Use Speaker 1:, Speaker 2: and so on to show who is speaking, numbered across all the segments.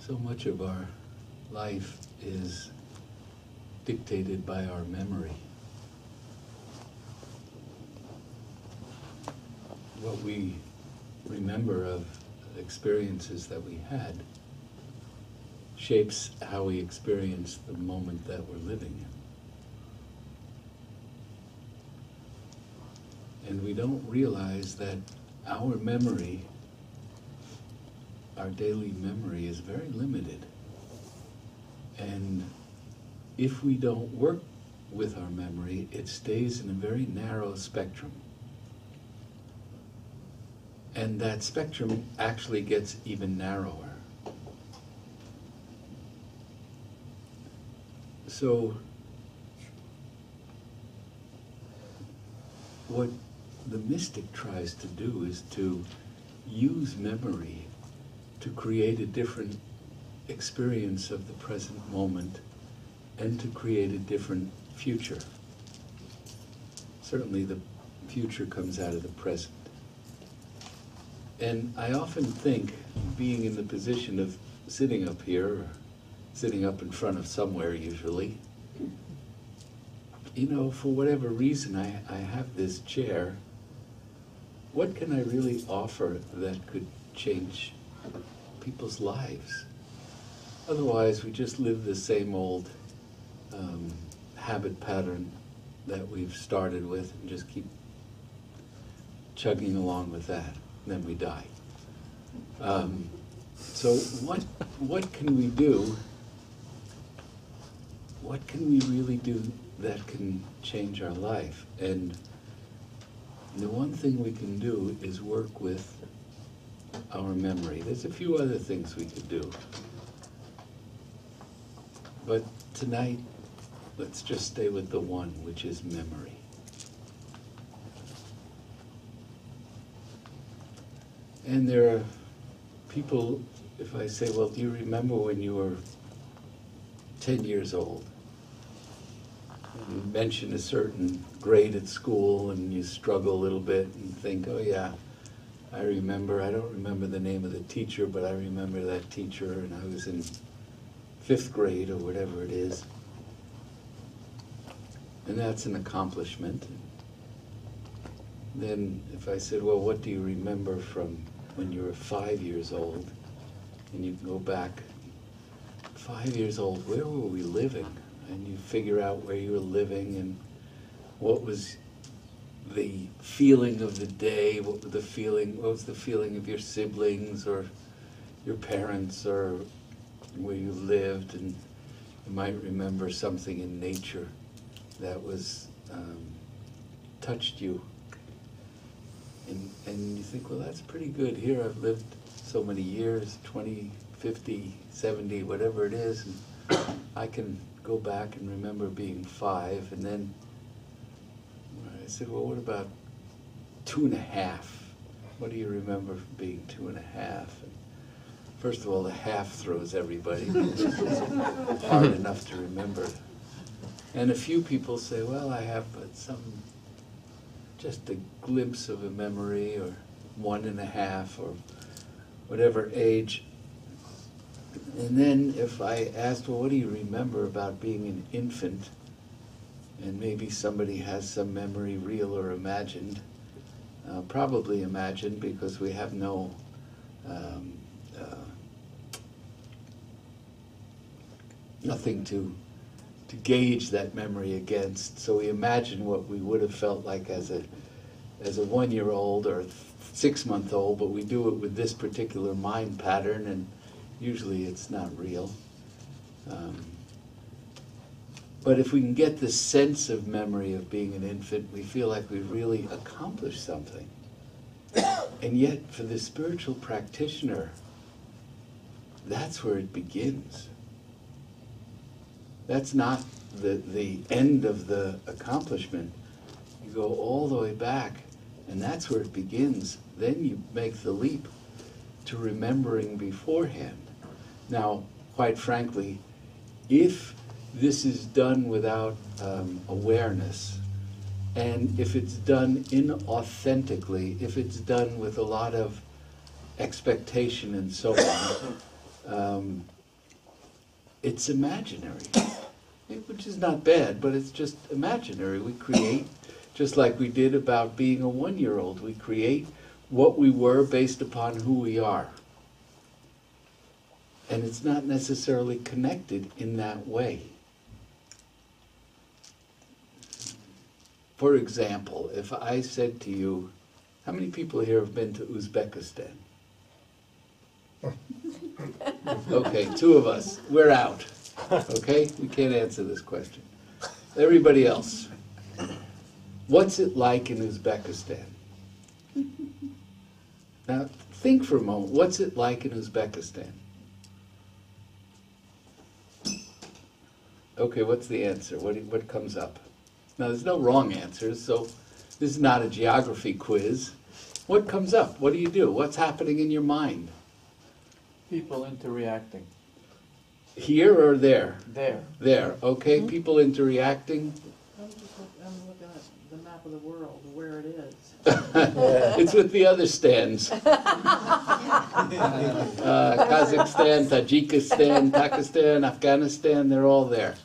Speaker 1: So much of our life is dictated by our memory. What we remember of experiences that we had shapes how we experience the moment that we're living in. And we don't realize that our memory, our daily memory, is very limited. And if we don't work with our memory, it stays in a very narrow spectrum. And that spectrum actually gets even narrower. So, what the mystic tries to do is to use memory to create a different experience of the present moment and to create a different future. Certainly the future comes out of the present. And I often think, being in the position of sitting up here, or sitting up in front of somewhere usually, you know, for whatever reason I have this chair. What can I really offer that could change people's lives? Otherwise, we just live the same old habit pattern that we've started with and just keep chugging along with that. And then we die. So what can we do? What can we really do that can change our life? And the one thing we can do is work with our memory. There's a few other things we could do. But tonight, let's just stay with the one, which is memory. And there are people, if I say, well, do you remember when you were 10 years old? And you mention a certain grade at school and you struggle a little bit and think, oh yeah, I remember. I don't remember the name of the teacher, but I remember that teacher, and I was in 5th grade or whatever it is. And that's an accomplishment. Then if I said, well, what do you remember from when you were 5 years old? And you go back, 5 years old, where were we living? And you figure out where you were living and what was the feeling of the day, what was the feeling of your siblings or your parents or where you lived, and you might remember something in nature that was touched you. And you think, well, that's pretty good. Here I've lived so many years, 20, 50, 70, whatever it is, and I can go back and remember being 5. And then I said, well, what about 2.5? What do you remember from being 2.5? And first of all, the half throws everybody. It's hard enough to remember. And a few people say, well, I have just a glimpse of a memory, or 1.5, or whatever age. And then if I asked, well, what do you remember about being an infant? And maybe somebody has some memory, real or imagined. Probably imagined, because we have no nothing to gauge that memory against. So we imagine what we would have felt like as a 1-year-old or 6-month-old, but we do it with this particular mind pattern, and usually it's not real. But if we can get the sense of memory of being an infant, we feel like we've really accomplished something. And yet, for the spiritual practitioner, that's where it begins. That's not the end of the accomplishment. You go all the way back, and that's where it begins. Then you make the leap to remembering beforehand. Now, quite frankly, if this is done without awareness, and if it's done inauthentically, if it's done with a lot of expectation and so on, it's imaginary, which is not bad, but it's just imaginary. We create, just like we did about being a 1-year-old, we create what we were based upon who we are. And it's not necessarily connected in that way. For example, if I said to you, how many people here have been to Uzbekistan? Okay, 2 of us. We're out. Okay? We can't answer this question. Everybody else. What's it like in Uzbekistan? Now, think for a moment. What's it like in Uzbekistan? Okay, what's the answer? What comes up? Now, there's no wrong answers, so this is not a geography quiz. What comes up? What do you do? What's happening in your mind?
Speaker 2: People interacting.
Speaker 1: Here or there?
Speaker 2: There.
Speaker 1: There, okay. People interacting.
Speaker 3: I'm looking at the map of the world, where it is.
Speaker 1: It's with the other stands. Kazakhstan, Tajikistan, Pakistan, Afghanistan, they're all there.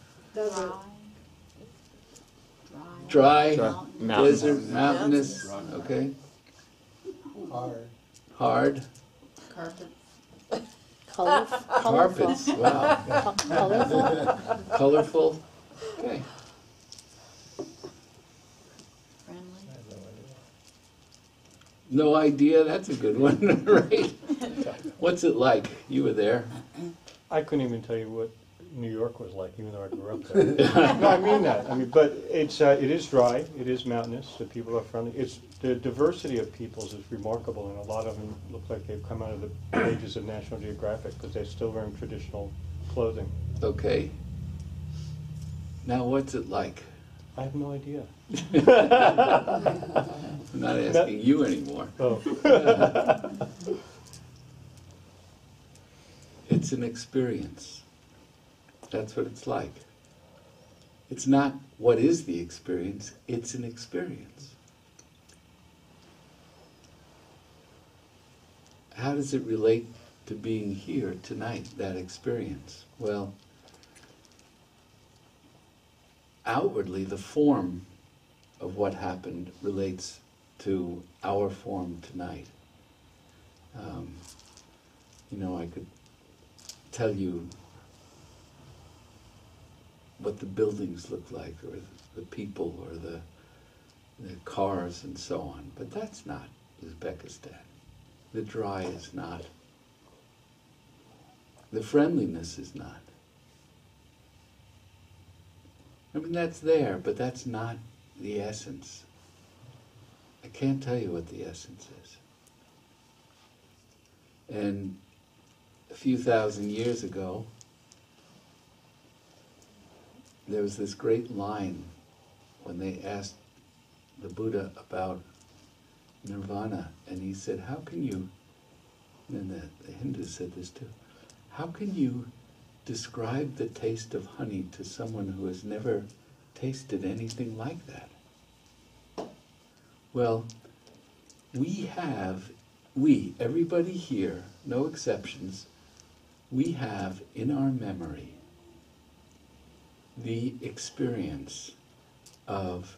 Speaker 1: Dry, desert, mountainous, okay. Hard. Carpets, wow. Colorful, okay. No idea, that's a good one, right? What's it like? You were there.
Speaker 4: I couldn't even tell you what New York was like, even though I grew up there. No, I mean that. I mean, but it is dry. It is mountainous. The people are friendly. It's the diversity of peoples is remarkable, and a lot of them look like they've come out of the pages of National Geographic because they're still wearing traditional clothing.
Speaker 1: Okay. Now, what's it like?
Speaker 4: I have no idea.
Speaker 1: I'm not asking you anymore.
Speaker 4: Oh.
Speaker 1: It's an experience. That's what it's like. It's not what is the experience, it's an experience. How does it relate to being here tonight, that experience? Well, outwardly, the form of what happened relates to our form tonight. I could tell you what the buildings look like, or the people, or the cars and so on, but that's not Uzbekistan. The dry is not. The friendliness is not. I mean, that's there, but that's not the essence. I can't tell you what the essence is. And a few thousand years ago, there was this great line when they asked the Buddha about nirvana, and he said, how can you, and the Hindus said this too, how can you describe the taste of honey to someone who has never tasted anything like that? Well, everybody here, no exceptions, we have in our memory the experience of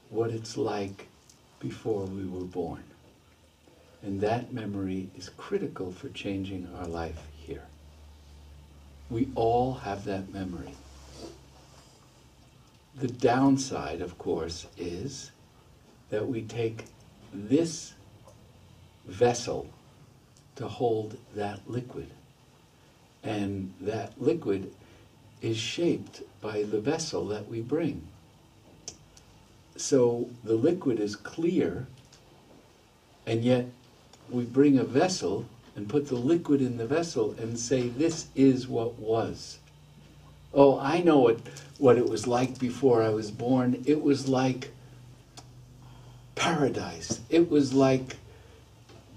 Speaker 1: what it's like before we were born. And that memory is critical for changing our life here. We all have that memory. The downside, of course, is that we take this vessel to hold that liquid. And that liquid is shaped by the vessel that we bring. So the liquid is clear, and yet we bring a vessel and put the liquid in the vessel and say, this is what was. Oh, I know what it was like before I was born. It was like paradise. It was like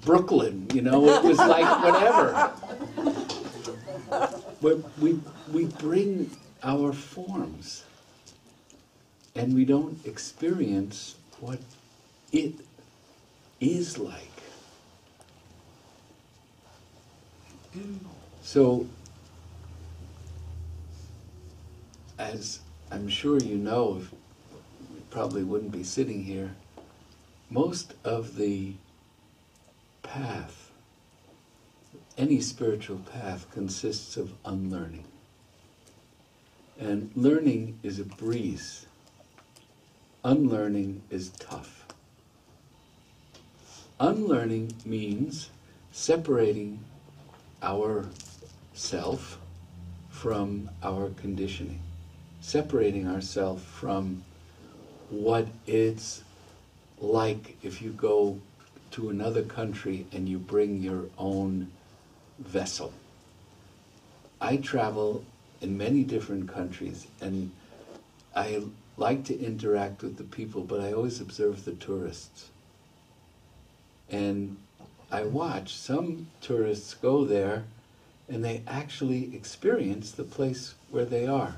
Speaker 1: Brooklyn, it was like whatever. But we bring our forms, and we don't experience what it is like. So as I'm sure you know, we probably wouldn't be sitting here, most of the path, any spiritual path, consists of unlearning. And learning is a breeze. Unlearning is tough. Unlearning means separating our self from our conditioning, separating ourselves from what it's like if you go to another country and you bring your own vessel. I travel in many different countries, and I like to interact with the people, but I always observe the tourists. And I watch some tourists go there and they actually experience the place where they are.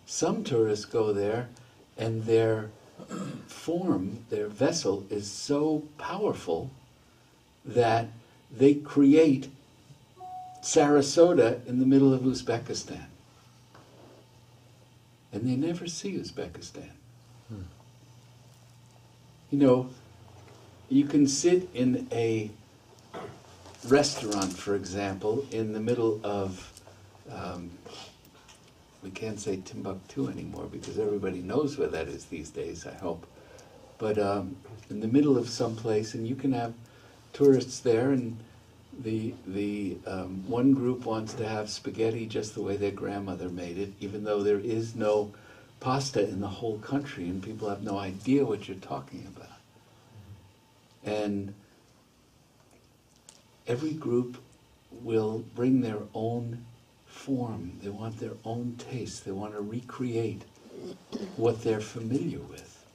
Speaker 1: Some tourists go there and their form, their vessel, is so powerful that they create Sarasota in the middle of Uzbekistan. And they never see Uzbekistan. You know, you can sit in a restaurant, for example, in the middle of, we can't say Timbuktu anymore because everybody knows where that is these days, I hope. But in the middle of some place, and you can have tourists there, and the one group wants to have spaghetti just the way their grandmother made it, even though there is no pasta in the whole country, and people have no idea what you're talking about. And every group will bring their own form. They want their own taste. They want to recreate what they're familiar with.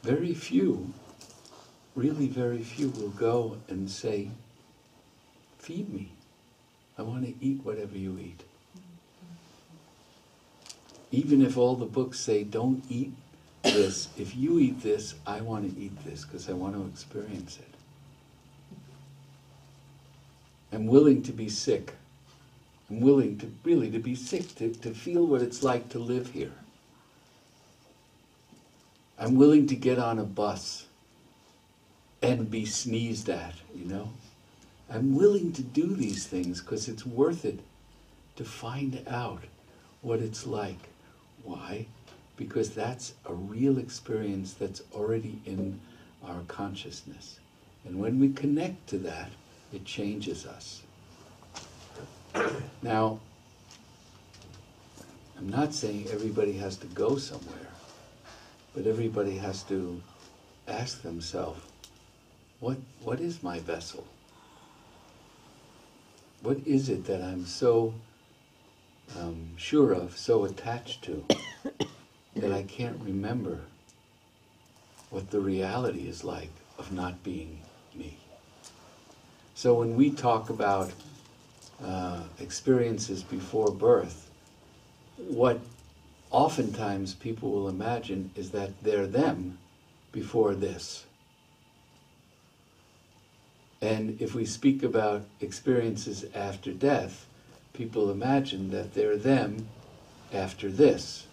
Speaker 1: Very few, really very few, will go and say, feed me. I want to eat whatever you eat. Even if all the books say, don't eat this, if you eat this, I want to eat this because I want to experience it. I'm willing to be sick. I'm willing to really to be sick, to feel what it's like to live here. I'm willing to get on a bus and be sneezed at, you know. I'm willing to do these things because it's worth it to find out what it's like. Why? Because that's a real experience that's already in our consciousness. And when we connect to that, it changes us. Now, I'm not saying everybody has to go somewhere, but everybody has to ask themselves, what is my vessel? What is it that I'm so sure of, so attached to, that I can't remember what the reality is like of not being me? So when we talk about experiences before birth, what oftentimes people will imagine is that they're them before this. And if we speak about experiences after death, people imagine that they're them after this.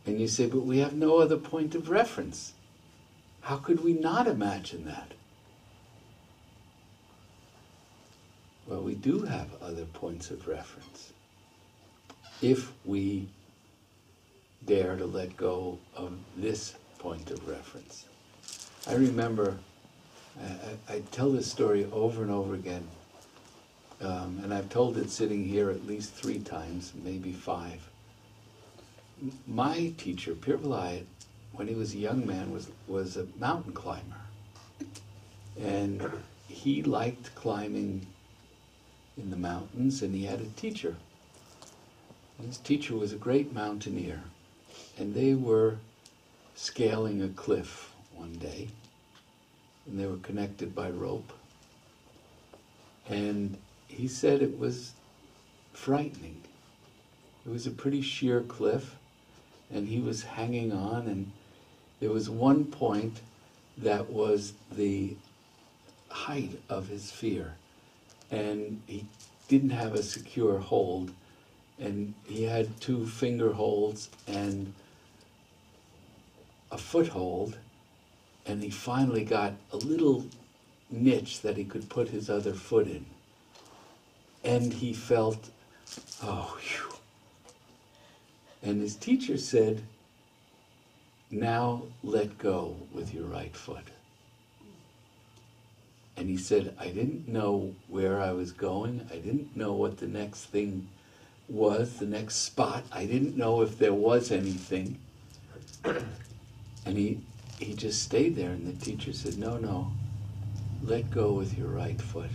Speaker 1: And you say, but we have no other point of reference. How could we not imagine that? Well, we do have other points of reference. If we dare to let go of this point of reference. I remember, I tell this story over and over again, and I've told it sitting here at least 3 times, maybe 5. My teacher, Pir Vilayat, when he was a young man, was a mountain climber. And he liked climbing in the mountains, and he had a teacher. And his teacher was a great mountaineer. And they were scaling a cliff one day, and they were connected by rope. And he said it was frightening. It was a pretty sheer cliff, and he was hanging on, and there was one point that was the height of his fear. and he didn't have a secure hold, and he had 2 finger holds and a foothold, and he finally got a little niche that he could put his other foot in. And he felt, oh, phew. And his teacher said, now let go with your right foot. And he said, I didn't know where I was going. I didn't know what the next thing was, the next spot. I didn't know if there was anything. And he just stayed there, and the teacher said, no, let go with your right foot.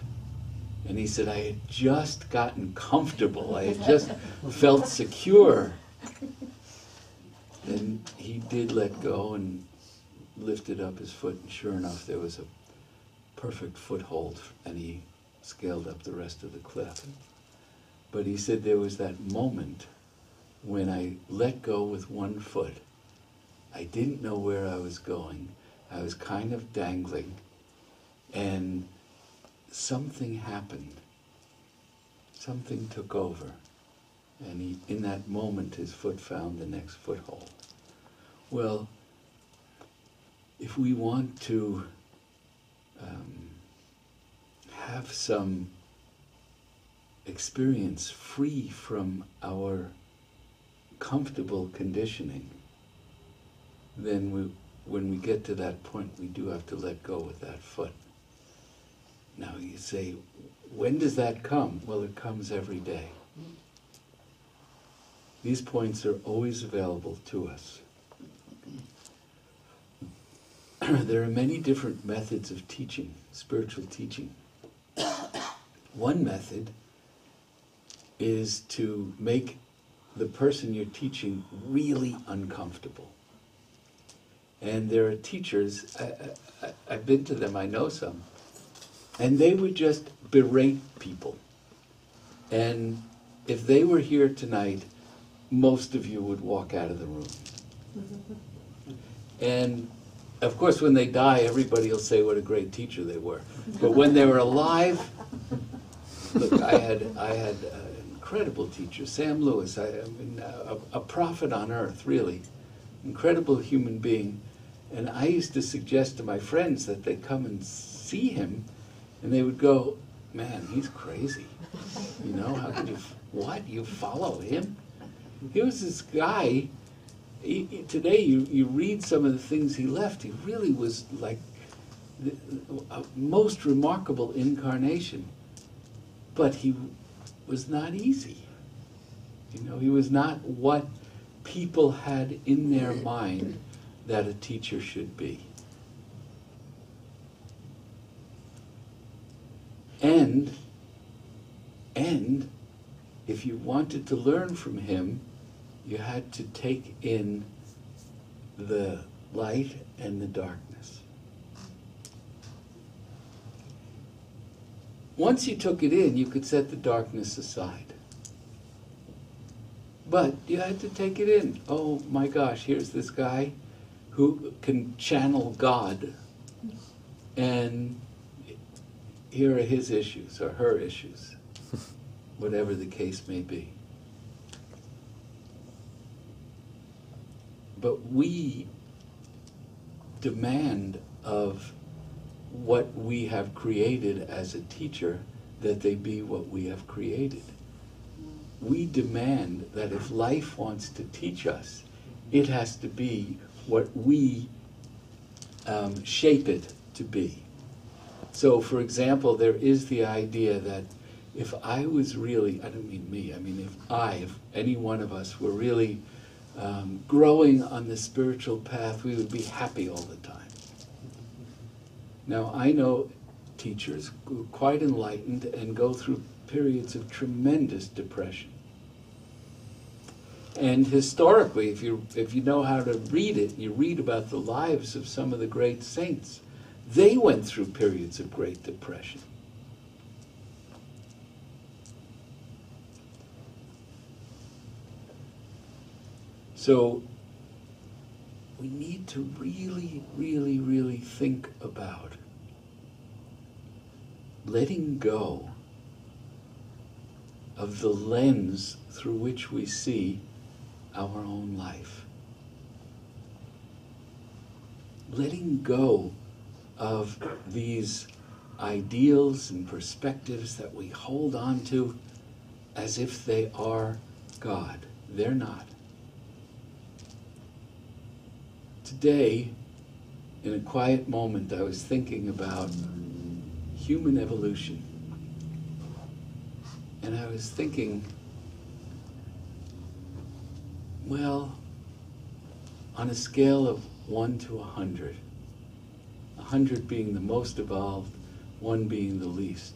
Speaker 1: And he said, I had just gotten comfortable. I had just felt secure. And he did let go and lifted up his foot, and sure enough, there was a perfect foothold, and he scaled up the rest of the cliff. But he said there was that moment when I let go with one foot. I didn't know where I was going. I was kind of dangling, and something happened. Something took over, and in that moment his foot found the next foothold. Well, if we want to have some experience free from our comfortable conditioning, then when we get to that point, we do have to let go with that foot. Now you say, when does that come? Well, it comes every day. These points are always available to us. There are many different methods of teaching, spiritual teaching. One method is to make the person you're teaching really uncomfortable. And there are teachers, I've been to them, I know some, and they would just berate people. And if they were here tonight, most of you would walk out of the room. And of course, when they die, everybody will say what a great teacher they were. But when they were alive, look, I had an incredible teacher, Sam Lewis, a prophet on earth, really, incredible human being. And I used to suggest to my friends that they come and see him, and they would go, man, he's crazy. You know, how could you, what, you follow him? He was this guy, today you read some of the things he left, he really was like a most remarkable incarnation. But he was not easy. You know, he was not what people had in their mind that a teacher should be. And if you wanted to learn from him, you had to take in the light and the darkness. Once you took it in, you could set the darkness aside. But you had to take it in. Oh my gosh, here's this guy who can channel God, and here are his issues, or her issues, whatever the case may be. But we demand of what we have created as a teacher that they be what we have created. We demand that if life wants to teach us, it has to be what we shape it to be. So, for example, there is the idea that if I was really, I don't mean me, I mean if any one of us were really growing on the spiritual path, we would be happy all the time. Now, I know teachers who are quite enlightened and go through periods of tremendous depression. And historically, if you know how to read it, you read about the lives of some of the great saints. They went through periods of great depression. So we need to really, really, really think about letting go of the lens through which we see our own life. Letting go of these ideals and perspectives that we hold on to as if they are God. They're not. Today, in a quiet moment, I was thinking about human evolution. And I was thinking, well, on a scale of 1 to 100, 100 being the most evolved, 1 being the least,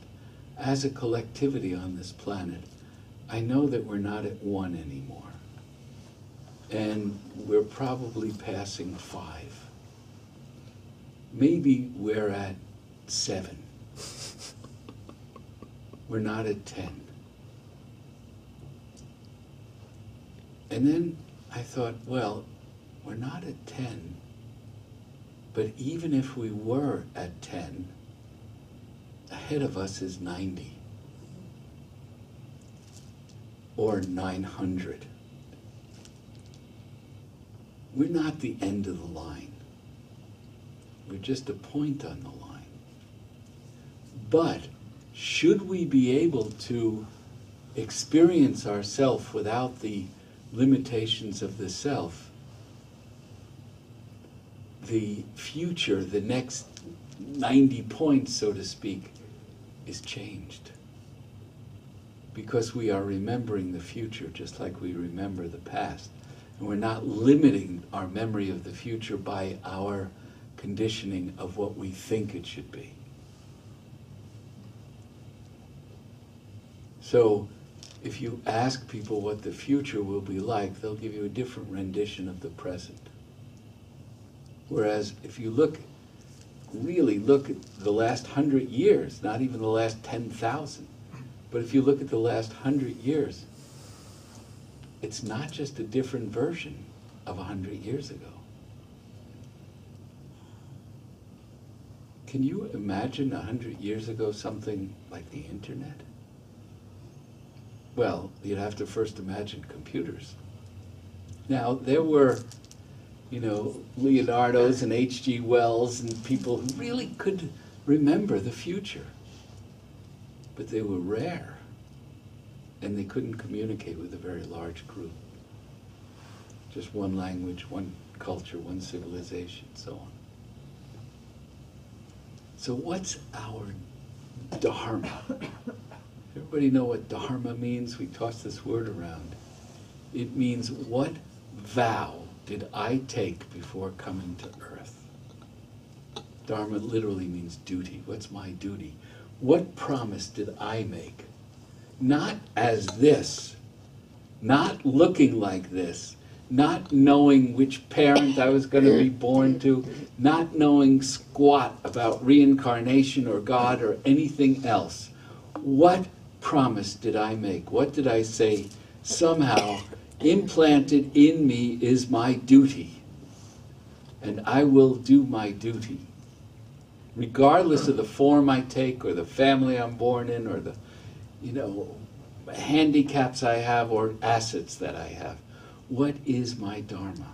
Speaker 1: as a collectivity on this planet, I know that we're not at 1 anymore. And we're probably passing 5. Maybe we're at 7. We're not at 10. And then I thought, well, we're not at 10, but even if we were at 10, ahead of us is 90 or 900. We're not the end of the line. We're just a point on the line. But should we be able to experience ourself without the limitations of the self, the future, the next 90 points, so to speak, is changed. Because we are remembering the future just like we remember the past. And we're not limiting our memory of the future by our conditioning of what we think it should be. So, if you ask people what the future will be like, they'll give you a different rendition of the present. Whereas if you really look at the last 100 years, not even the last 10,000, but if you look at the last 100 years, it's not just a different version of 100 years ago. Can you imagine 100 years ago something like the internet? Well, you'd have to first imagine computers. Now, there were, Leonardo's and H.G. Wells and people who really could remember the future. But they were rare, and they couldn't communicate with a very large group. Just one language, one culture, one civilization, so on. So what's our dharma? Everybody know what dharma means? We toss this word around. It means, what vow did I take before coming to earth? Dharma literally means duty. What's my duty? What promise did I make? Not as this, not looking like this, not knowing which parent I was going to be born to, not knowing squat about reincarnation or God or anything else. What promise did I make? What did I say? Somehow implanted in me is my duty, and I will do my duty, regardless of the form I take or the family I'm born in or the, handicaps I have or assets that I have. What is my dharma?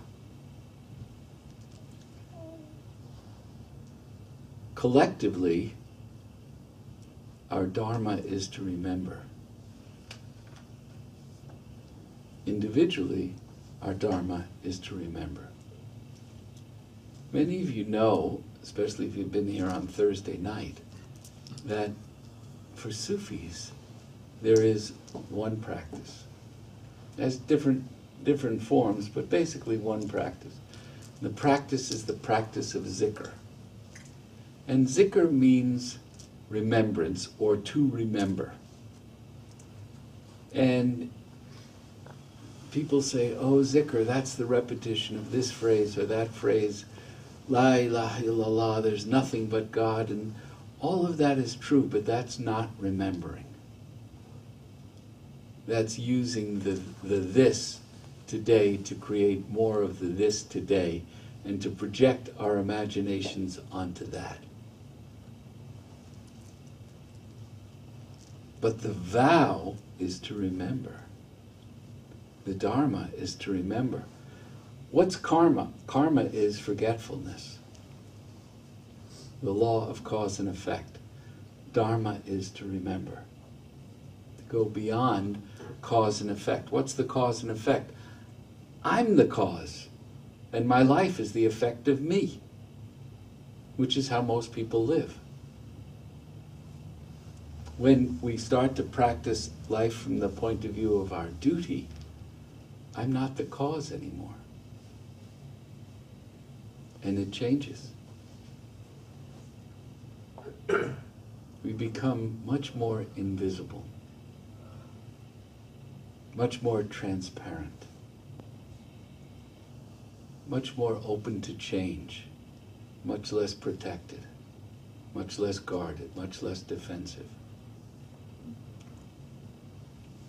Speaker 1: Collectively, our dharma is to remember. Individually, our dharma is to remember. Many of you know, especially if you've been here on Thursday night, that for Sufis, there is one practice. It has different forms, but basically one practice. The practice is the practice of zikr. And zikr means remembrance, or to remember. And people say, oh, zikr, that's the repetition of this phrase or that phrase. La ilaha illallah, there's nothing but God. And all of that is true, but that's not remembering. That's using the this today to create more of the this today and to project our imaginations onto that. But the vow is to remember. The Dharma is to remember. What's karma? Karma is forgetfulness. The law of cause and effect. Dharma is to remember. To go beyond cause and effect. What's the cause and effect? I'm the cause, and my life is the effect of me, which is how most people live. When we start to practice life from the point of view of our duty, I'm not the cause anymore. And it changes. We become much more invisible, much more transparent, much more open to change, much less protected, much less guarded, much less defensive.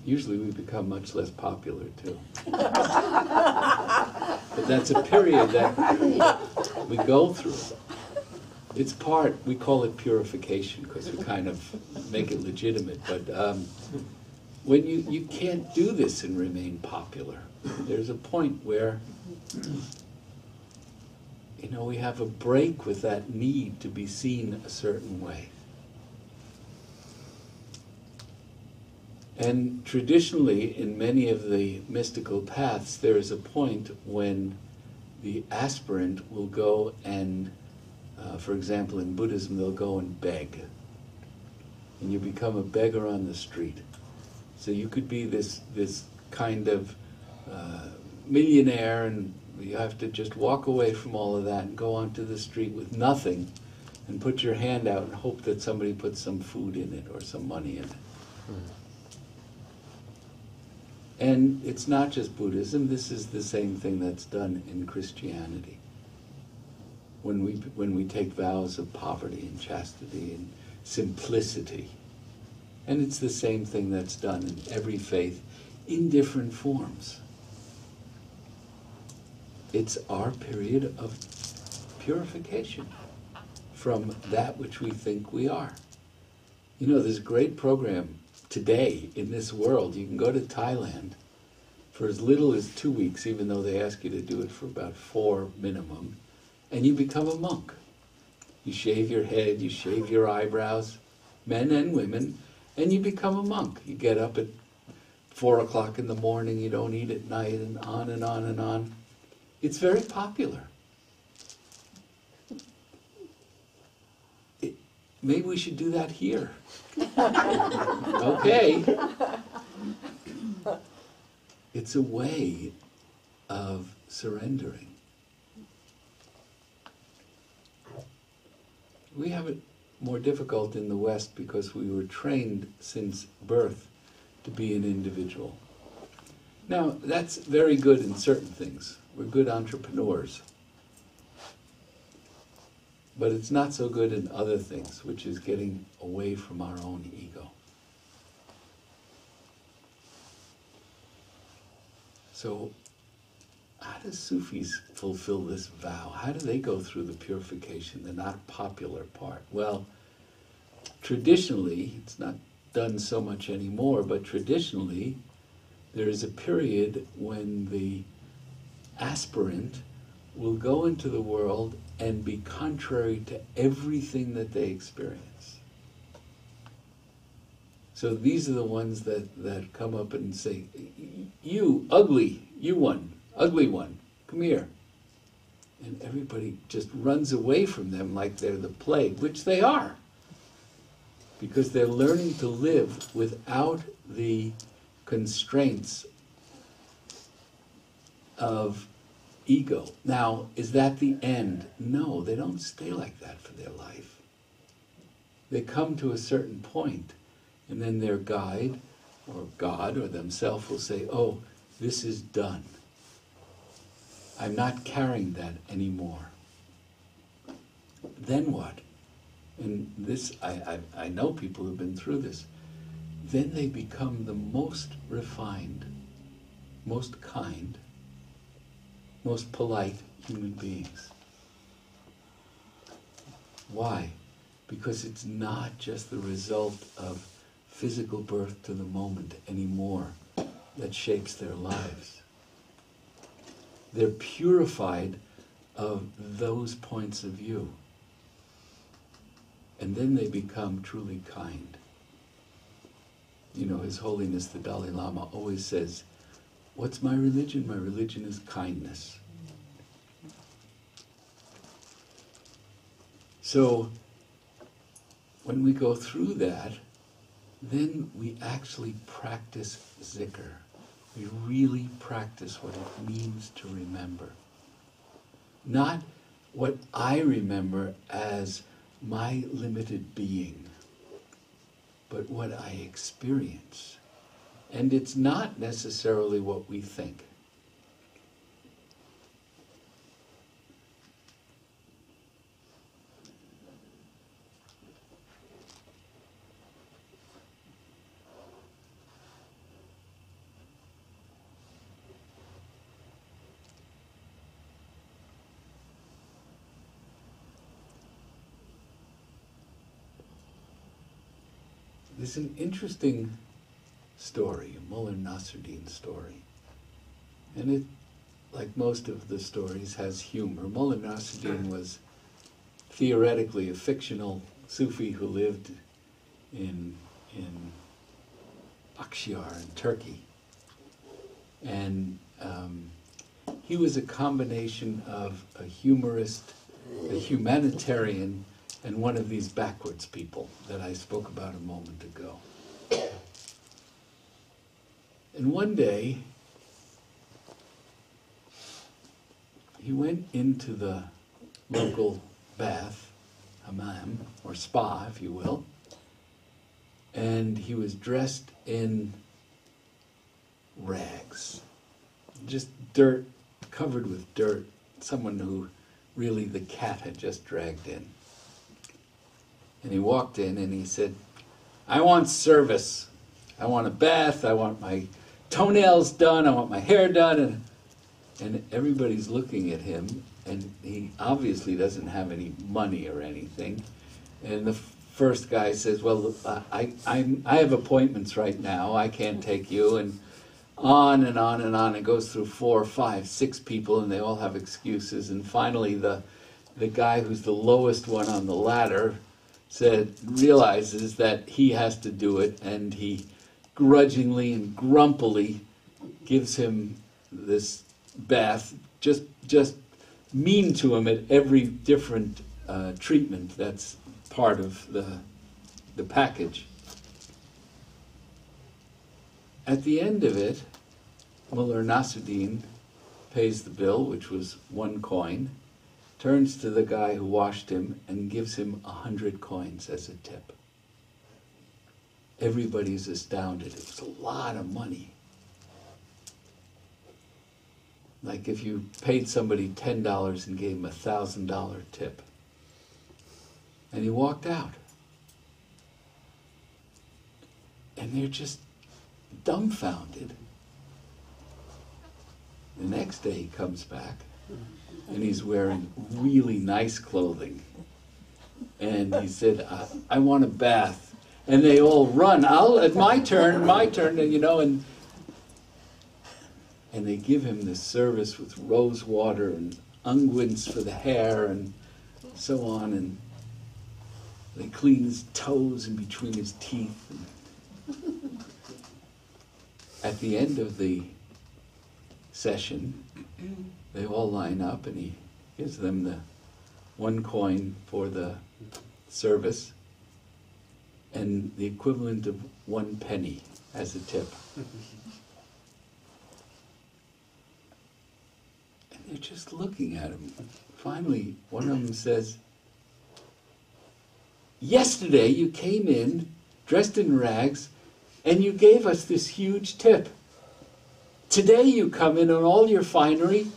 Speaker 1: Usually we become much less popular too. But that's a period that we go through. It's part, we call it purification because we kind of make it legitimate, but when you can't do this and remain popular. There's a point where, you know, we have a break with that need to be seen a certain way. And traditionally, in many of the mystical paths, there is a point when the aspirant will go and, for example, in Buddhism, they'll go and beg. And you become a beggar on the street. So you could be this kind of millionaire, and you have to just walk away from all of that and go onto the street with nothing and put your hand out and hope that somebody puts some food in it or some money in it. And it's not just Buddhism, this is the same thing that's done in Christianity. When we take vows of poverty and chastity and simplicity. And it's the same thing that's done in every faith in different forms. It's our period of purification from that which we think we are. You know, there's a great program today in this world. You can go to Thailand for as little as 2 weeks, even though they ask you to do it for about 4 minimum, and you become a monk. You shave your head, you shave your eyebrows, men and women, and you become a monk. You get up at 4 o'clock in the morning, you don't eat at night, and on and on and on. It's very popular. Maybe we should do that here. Okay. It's a way of surrendering. We have it more difficult in the West because we were trained since birth to be an individual. Now, that's very good in certain things. We're good entrepreneurs. But it's not so good in other things, which is getting away from our own ego. So, how do Sufis fulfill this vow? How do they go through the purification, the not popular part? Well, traditionally, it's not done so much anymore, but traditionally, there is a period when the aspirant will go into the world and be contrary to everything that they experience. So these are the ones that come up and say, you ugly, you one, ugly one, come here. And everybody just runs away from them like they're the plague, which they are. Because they're learning to live without the constraints of ego. Now, is that the end? No, they don't stay like that for their life. They come to a certain point, and then their guide, or God, or themselves will say, oh, this is done. I'm not carrying that anymore. Then what? And this, I know people who've been through this. Then they become the most refined, most kind, most polite human beings. Why? Because it's not just the result of physical birth to the moment anymore that shapes their lives. They're purified of those points of view. And then they become truly kind. You know, His Holiness the Dalai Lama always says, "What's my religion? My religion is kindness." So, when we go through that, then we actually practice zikr. We really practice what it means to remember. Not what I remember as my limited being, but what I experience. And it's not necessarily what we think. There's an interesting story, a Mullah Nasruddin story. And it, like most of the stories, has humor. Mullah Nasruddin was theoretically a fictional Sufi who lived in Akşehir in Turkey. And he was a combination of a humorist, a humanitarian, and one of these backwards people that I spoke about a moment ago. And one day, he went into the local bath, hammam, or spa, if you will, and he was dressed in rags, just dirt, covered with dirt, someone who really the cat had just dragged in. And he walked in and he said, "I want service. I want a bath. I want my toenails done. I want my hair done." And everybody's looking at him, and he obviously doesn't have any money or anything. And the first guy says, "Well, I have appointments right now. I can't take you." And on and on and on. It goes through 4, 5, 6 people, and they all have excuses. And finally, the guy who's the lowest one on the ladder realizes that he has to do it, and he grudgingly and grumpily gives him this bath, just mean to him at every different treatment that's part of the package. At the end of it, Mullah Nasruddin pays the bill, which was 1 coin, turns to the guy who washed him and gives him 100 coins as a tip. Everybody's astounded. It's a lot of money. Like if you paid somebody $10 and gave him a $1,000 tip. And he walked out. And they're just dumbfounded. The next day he comes back, and he's wearing really nice clothing. And he said, I want a bath. And they all run, my turn, and you know, and they give him this service with rose water and unguents for the hair and so on, and they clean his toes in between his teeth. And at the end of the session, they all line up, and he gives them the 1 coin for the service and the equivalent of 1 penny as a tip. And they're just looking at him. Finally, one of them says, "Yesterday you came in dressed in rags and you gave us this huge tip. Today you come in all your finery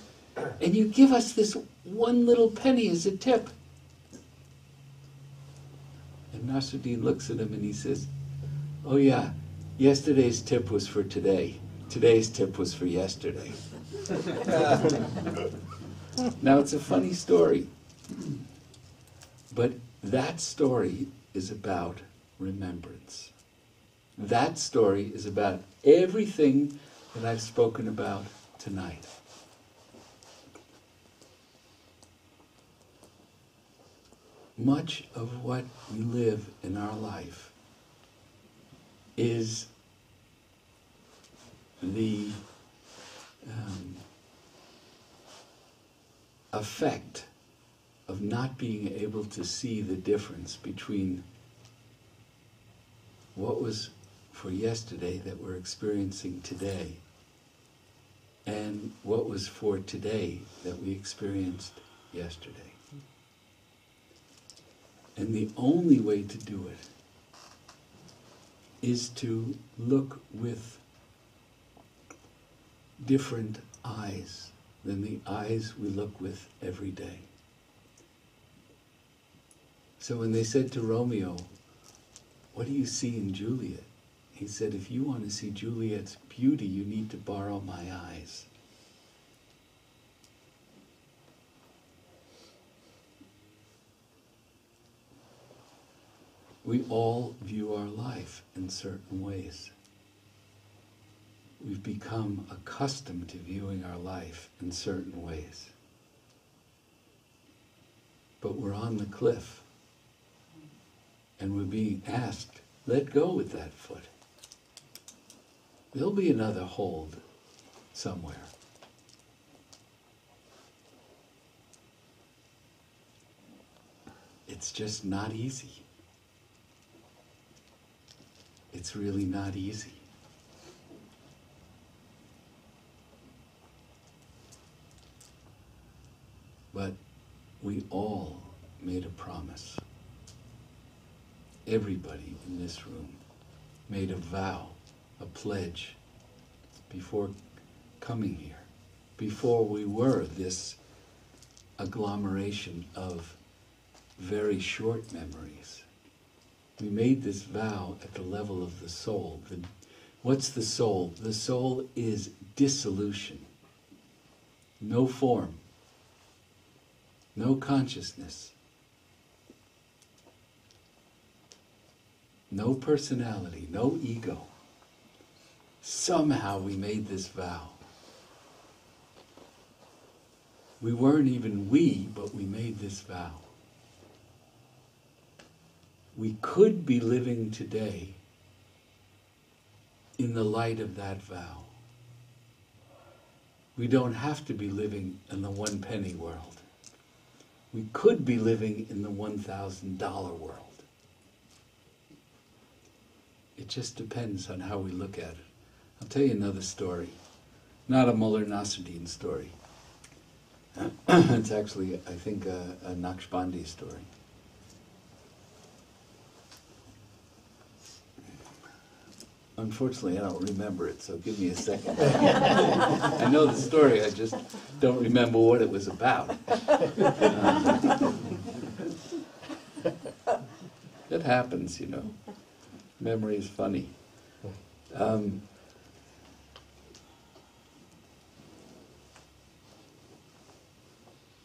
Speaker 1: and you give us this 1 little penny as a tip." And Nasruddin looks at him and he says, "Oh yeah, yesterday's tip was for today. Today's tip was for yesterday." Now it's a funny story, but that story is about remembrance. That story is about everything that I've spoken about tonight. Much of what we live in our life is the effect of not being able to see the difference between what was for yesterday that we're experiencing today and what was for today that we experienced yesterday. And the only way to do it is to look with different eyes than the eyes we look with every day. So when they said to Romeo, "What do you see in Juliet?" He said, "If you want to see Juliet's beauty, you need to borrow my eyes." We all view our life in certain ways. We've become accustomed to viewing our life in certain ways. But we're on the cliff, and we're being asked, let go with that foot. There'll be another hold somewhere. It's just not easy. It's really not easy. But we all made a promise. Everybody in this room made a vow, a pledge, before coming here, before we were this agglomeration of very short memories. We made this vow at the level of the soul. What's the soul? The soul is dissolution. No form. No consciousness. No personality. No ego. Somehow we made this vow. We weren't even we, but we made this vow. We could be living today in the light of that vow. We don't have to be living in the one penny world. We could be living in the $1,000 world. It just depends on how we look at it. I'll tell you another story. Not a Mullah Nasruddin story. It's actually, I think, a Naqshbandi story. Unfortunately, I don't remember it, so give me a second. I know the story, I just don't remember what it was about. It happens, you know. Memory is funny.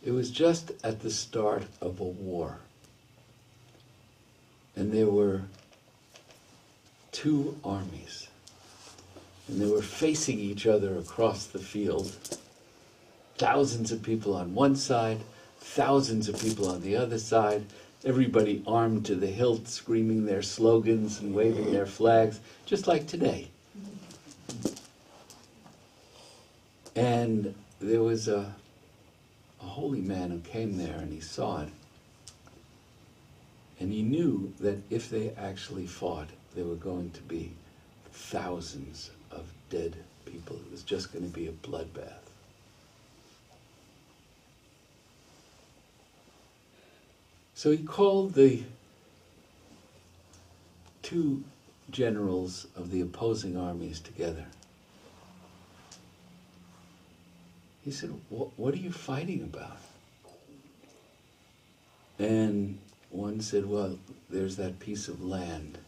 Speaker 1: It was just at the start of a war. And there were two armies. And they were facing each other across the field. Thousands of people on one side, thousands of people on the other side, everybody armed to the hilt, screaming their slogans and waving their flags, just like today. And there was a holy man who came there and he saw it. And he knew that if they actually fought, there were going to be thousands of dead people. It was just going to be a bloodbath. So he called the two generals of the opposing armies together. He said, what are you fighting about? And one said, well, there's that piece of land,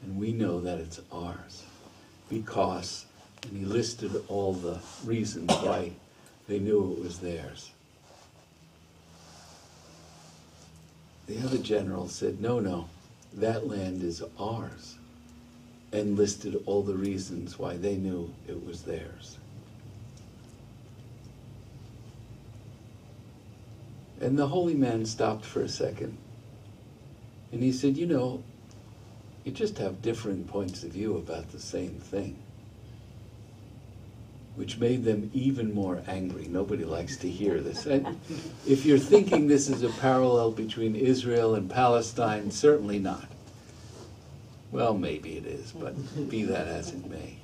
Speaker 1: and we know that it's ours because, and he listed all the reasons why they knew it was theirs. The other general said, no, that land is ours. and listed all the reasons why they knew it was theirs. And the holy man stopped for a second, and he said, you know, you just have different points of view about the same thing, which made them even more angry. Nobody likes to hear this. And if you're thinking this is a parallel between Israel and Palestine, certainly not. Well, maybe it is, but be that as it may.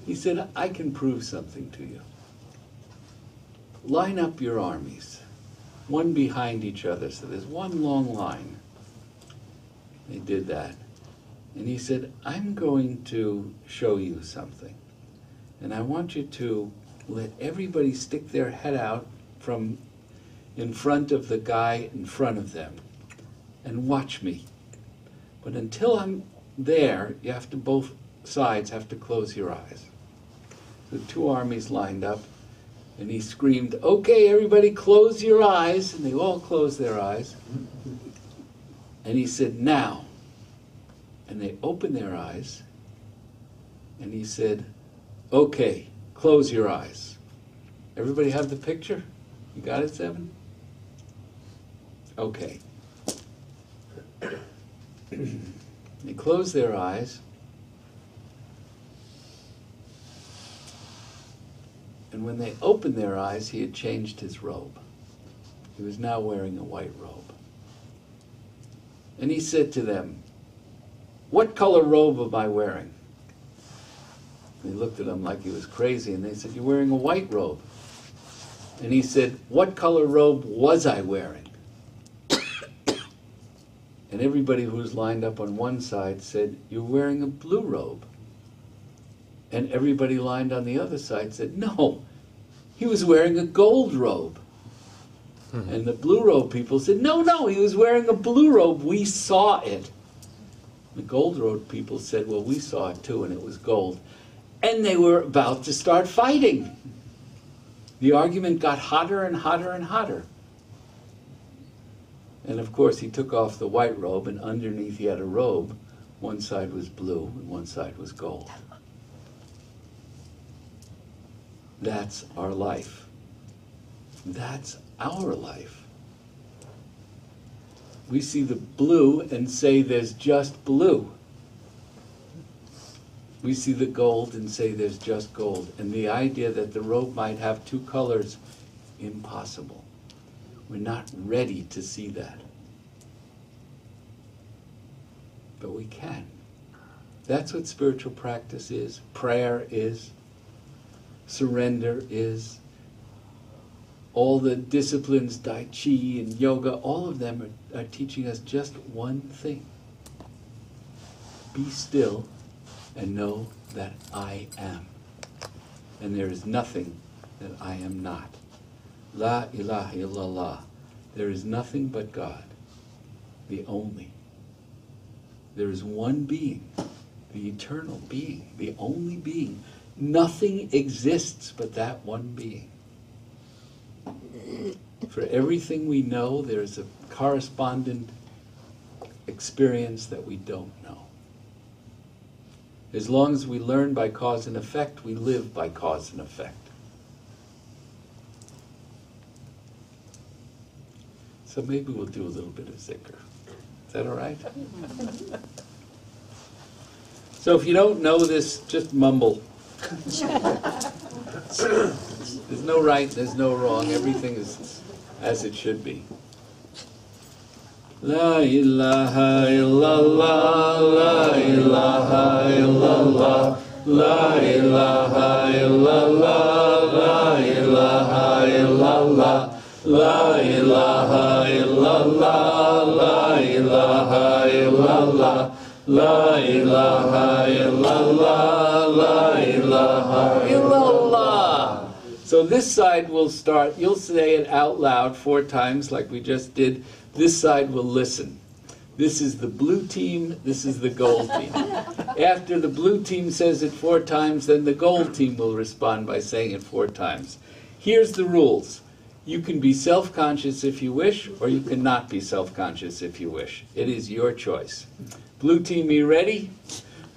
Speaker 1: He said, I can prove something to you. Line up your armies, one behind each other, so there's one long line. They did that. And he said, I'm going to show you something. And I want you to let everybody stick their head out from in front of the guy in front of them and watch me. But until I'm there, you have to, both sides have to close your eyes. The two armies lined up, and he screamed, okay, everybody close your eyes. And they all closed their eyes. And he said, now. And they opened their eyes, and he said, okay, close your eyes. Everybody have the picture? You got it, Seven? Okay. They closed their eyes, and when they opened their eyes, he had changed his robe. He was now wearing a white robe. And he said to them, what color robe am I wearing? They looked at him like he was crazy, and they said, you're wearing a white robe. And he said, what color robe was I wearing? And everybody who was lined up on one side said, you're wearing a blue robe. And everybody lined on the other side said, no, he was wearing a gold robe. And the blue robe people said, no, he was wearing a blue robe, we saw it. The gold robe people said, well, we saw it too, and it was gold. And they were about to start fighting. The argument got hotter and hotter and hotter. And of course, he took off the white robe, and underneath he had a robe. One side was blue, and one side was gold. That's our life. That's our life. We see the blue and say there's just blue. We see the gold and say there's just gold. And the idea that the robe might have two colors, impossible. We're not ready to see that. But we can. That's what spiritual practice is, prayer is, surrender is. All the disciplines, Tai Chi and yoga, all of them are teaching us just one thing. Be still and know that I am. And there is nothing that I am not. La ilaha illallah. There is nothing but God, the only. There is one being, the eternal being, the only being. Nothing exists but that one being. For everything we know, there's a correspondent experience that we don't know. As long as we learn by cause and effect, we live by cause and effect. So maybe we'll do a little bit of zikr. Is that all right? So if you don't know this, just mumble. There's no right, there's no wrong. Everything is as it should be. La ilaha illallah, la ilaha illallah, la ilaha illallah, la ilaha illallah, la ilaha illallah, la ilaha illallah, la ilaha illallah, la ilaha illallah. So this side will start, you'll say it out loud 4 times like we just did. This side will listen. This is the blue team, this is the gold team. After the blue team says it 4 times, then the gold team will respond by saying it 4 times. Here's the rules. You can be self-conscious if you wish, or you cannot be self-conscious if you wish. It is your choice. Blue team, you ready?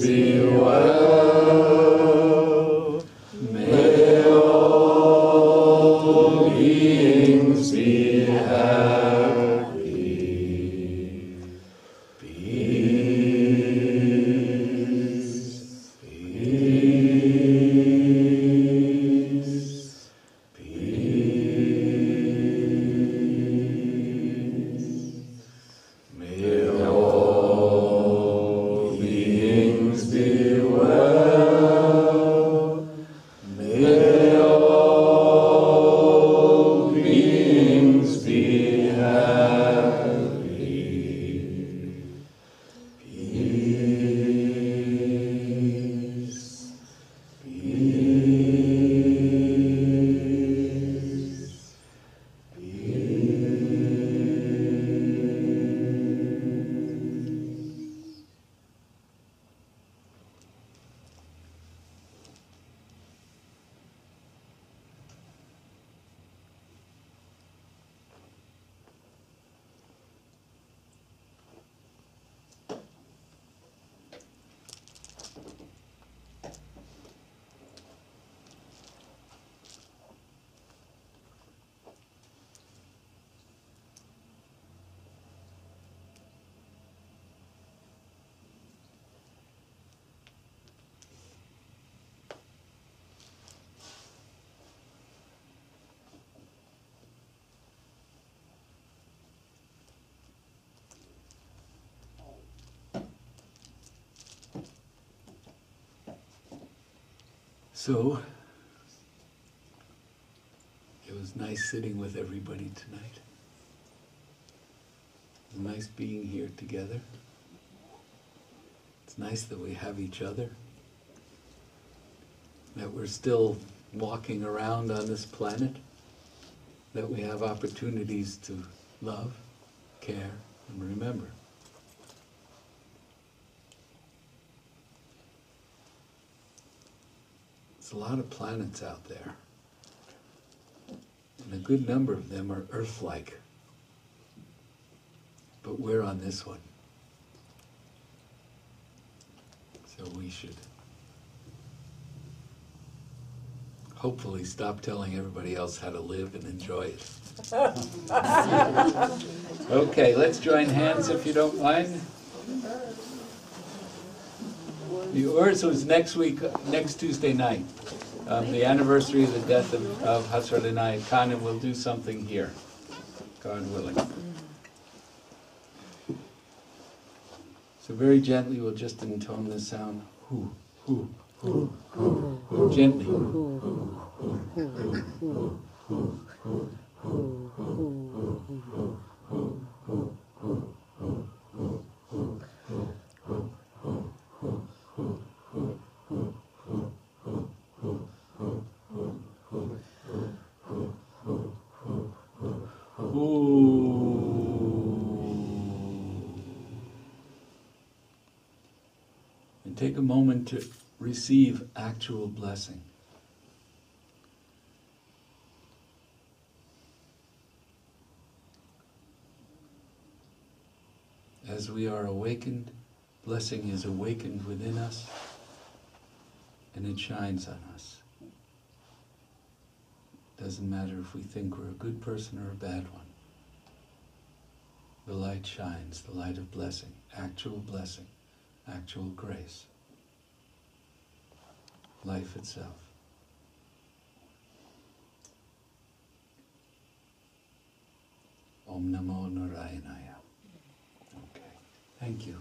Speaker 1: be well. May all beings be happy. Peace, peace, peace. May all beings be well. May all beings be happy. Peace, peace, So, it was nice sitting with everybody tonight. It was nice being here together. It's nice that we have each other, that we're still walking around on this planet, that we have opportunities to love, care, and remember. There's a lot of planets out there, and a good number of them are Earth-like, but we're on this one. So we should hopefully stop telling everybody else how to live and enjoy it. Okay, let's join hands if you don't mind. The Urs was next week, next Tuesday night, the anniversary of the death of Hasrallah Khan, and we'll do something here, God willing. So very gently, we'll just intone the sound, hoo, hoo, hoo, hoo, hoo, gently. And take a moment to receive actual blessing. As we are awakened, blessing is awakened within us, and it shines on us. Doesn't matter if we think we're a good person or a bad one. The light shines, the light of blessing, actual grace, life itself. Om Namo Narayanaya. Okay, thank you.